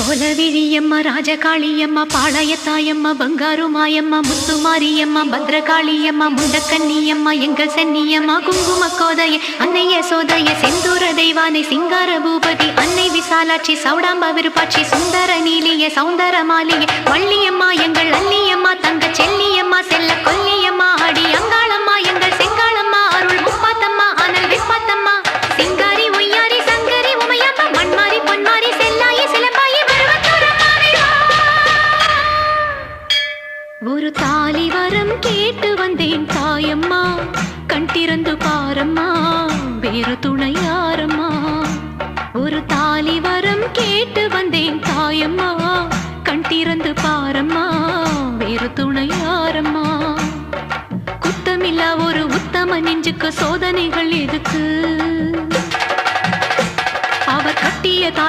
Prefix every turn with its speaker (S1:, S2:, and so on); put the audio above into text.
S1: கோலவிழியம்மா ராஜகாளியம்மா பாளையத்தாயம்மா பங்காரு மாயம்மா முத்துமாரியம்மா பத்ரகாளியம்மா முண்டக்கன்னியம்மா எங்கள் சென்னியம்மா குங்கும கோதைய அன்னைய சோதைய செந்தூர தெய்வானை சிங்கார பூபதி அன்னை விசாலாட்சி சௌடாம்ப விருப்பாட்சி சுந்தர நீலிய சௌந்தர மாலிய வள்ளியம்மா எங்கள் அல்லியம்மா தங்க செல்லியம்மா செல்ல கொல்லியம்மா அடி அங்காளம்மா எங்கள் செங்காளம்மா அருள் முப்பாத்தம்மா அனல் விப்பாத்தம்மா சிங்காரி ஒய்யாரி சங்கரி உமையம்மா மண்மாரி பொன்மாரி செல்லாயி சிலம்பாயி ஒரு தாலி வரம் கேட்டு வந்தேன் தாயம்மா கண் திறந்து பாரம்மா வேறு துணை யாரம்மா ஒரு தாலி வரம் கேட்டு வந்தேன் தாயம்மா கண் திறந்து பாரம்மா வேறு துணை யாரம்மா குத்தமில்லா ஒரு உத்தம நெஞ்சுக்கு சோதனைகள் எதுக்கு அவர் கட்டிய